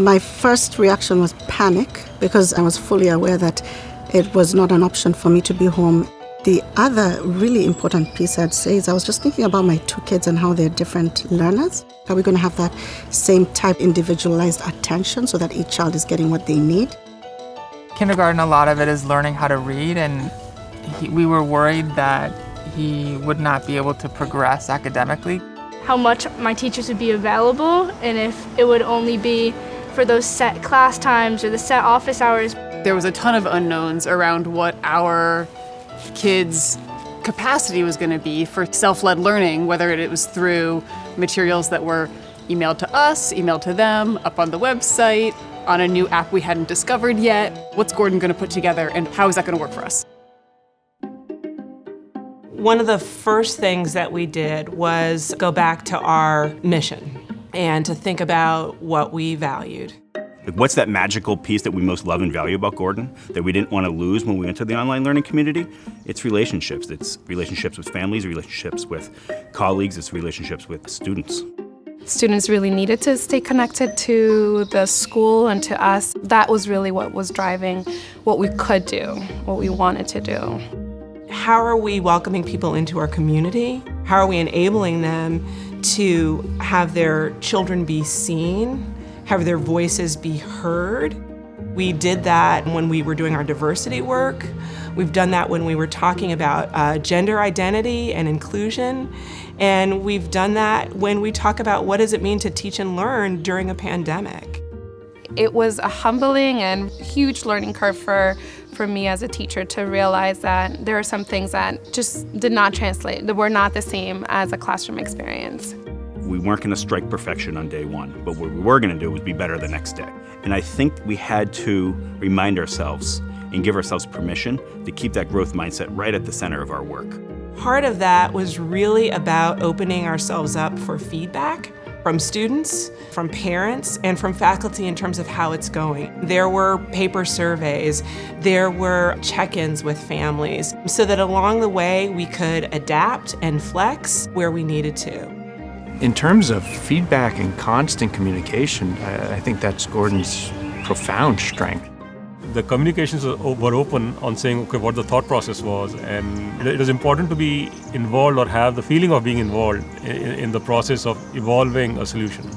My first reaction was panic because I was fully aware that it was not an option for me to be home. The other really important piece I'd say is I was just thinking about my two kids and how they're different learners. Are we going to have that same type individualized attention so that each child is getting what they need? Kindergarten, a lot of it is learning how to read, and we were worried that he would not be able to progress academically. How much my teachers would be available, and if it would only be for those set class times or the set office hours. There was a ton of unknowns around what our kids' capacity was going to be for self-led learning, whether it was through materials that were emailed to us, emailed to them, up on the website, on a new app we hadn't discovered yet. What's Gordon going to put together, and how is that going to work for us? One of the first things that we did was go back to our mission and to think about what we valued. What's that magical piece that we most love and value about Gordon that we didn't want to lose when we entered the online learning community? It's relationships. It's relationships with families, relationships with colleagues, it's relationships with students. Students really needed to stay connected to the school and to us. That was really what was driving what we could do, what we wanted to do. How are we welcoming people into our community? How are we enabling them to have their children be seen, have their voices be heard? We did that when we were doing our diversity work. We've done that when we were talking about gender identity and inclusion. And we've done that when we talk about what does it mean to teach and learn during a pandemic. It was a humbling and huge learning curve for me as a teacher to realize that there are some things that just did not translate, that were not the same as a classroom experience. We weren't going to strike perfection on day one, but what we were going to do was be better the next day. And I think we had to remind ourselves and give ourselves permission to keep that growth mindset right at the center of our work. Part of that was really about opening ourselves up for feedback from students, from parents, and from faculty in terms of how it's going. There were paper surveys, there were check-ins with families, so that along the way we could adapt and flex where we needed to. In terms of feedback and constant communication, I think that's Gordon's profound strength. The communications were open on saying, okay, what the thought process was, and it is important to be involved or have the feeling of being involved in the process of evolving a solution.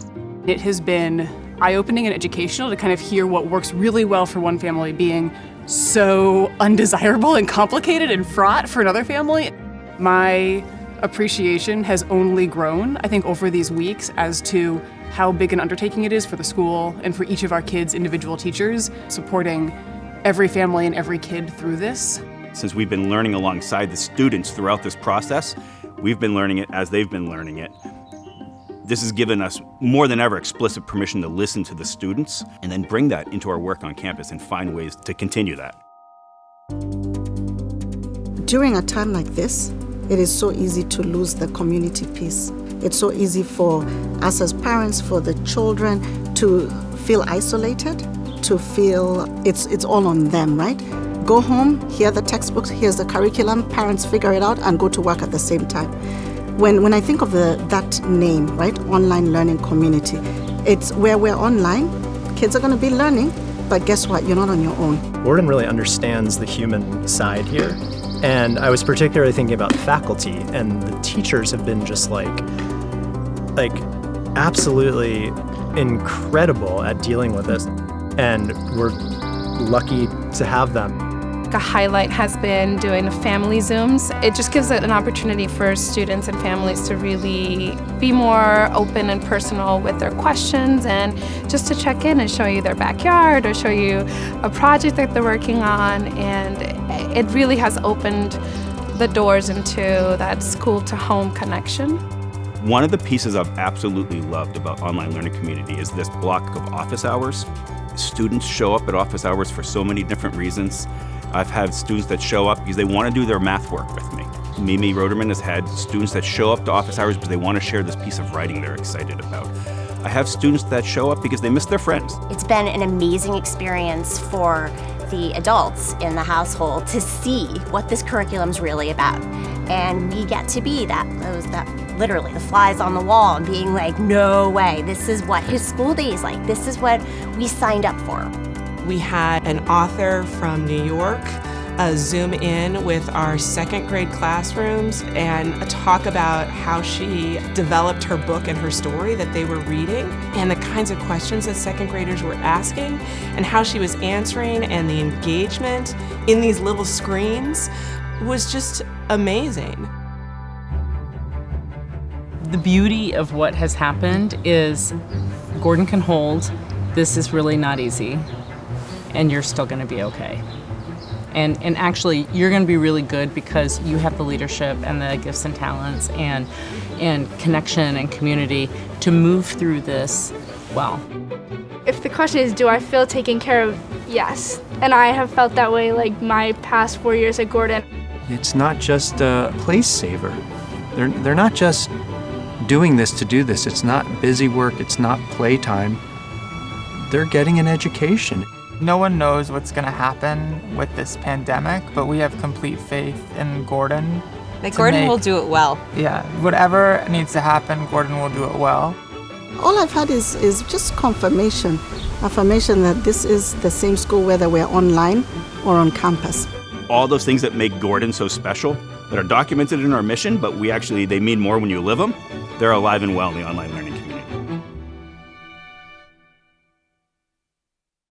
It has been eye-opening and educational to kind of hear what works really well for one family being so undesirable and complicated and fraught for another family. My appreciation has only grown, I think, over these weeks as to how big an undertaking it is for the school and for each of our kids' individual teachers, supporting every family and every kid through this. Since we've been learning alongside the students throughout this process, we've been learning it as they've been learning it. This has given us more than ever explicit permission to listen to the students and then bring that into our work on campus and find ways to continue that. During a time like this, it is so easy to lose the community piece. It's so easy for us as parents, for the children to feel isolated, to feel it's all on them, right? Go home, hear the textbooks, here's the curriculum, parents figure it out and go to work at the same time. When I think of that name, right, online learning community, it's where we're online, kids are going to be learning, but guess what, you're not on your own. Gordon really understands the human side here. And I was particularly thinking about the faculty, and the teachers have been just like absolutely incredible at dealing with this. And we're lucky to have them. A highlight has been doing the family Zooms. It just gives it an opportunity for students and families to really be more open and personal with their questions and just to check in and show you their backyard or show you a project that they're working on. And it really has opened the doors into that school-to-home connection. One of the pieces I've absolutely loved about online learning community is this block of office hours. Students show up at office hours for so many different reasons. I've had students that show up because they want to do their math work with me. Mimi Roderman has had students that show up to office hours because they want to share this piece of writing they're excited about. I have students that show up because they miss their friends. It's been an amazing experience for the adults in the household to see what this curriculum's really about. And we get to be that literally the flies on the wall and being like, no way, this is what his school day is like. This is what we signed up for. We had an author from New York Zoom in with our second grade classrooms and talk about how she developed her book and her story that they were reading and the kinds of questions that second graders were asking and how she was answering, and the engagement in these little screens was just amazing. The beauty of what has happened is Gordon can hold, this is really not easy, and you're still going to be okay. And actually, you're going to be really good because you have the leadership and the gifts and talents and connection and community to move through this well. If the question is, do I feel taken care of? Yes. And I have felt that way like my past 4 years at Gordon. It's not just a place saver. They're not just doing this to do this. It's not busy work. It's not playtime. They're getting an education. No one knows what's going to happen with this pandemic, but we have complete faith in Gordon. That Gordon will do it well. Yeah, whatever needs to happen, Gordon will do it well. All I've had is just affirmation that this is the same school whether we're online or on campus. All those things that make Gordon so special, that are documented in our mission, but they mean more when you live them, they're alive and well in the online learning.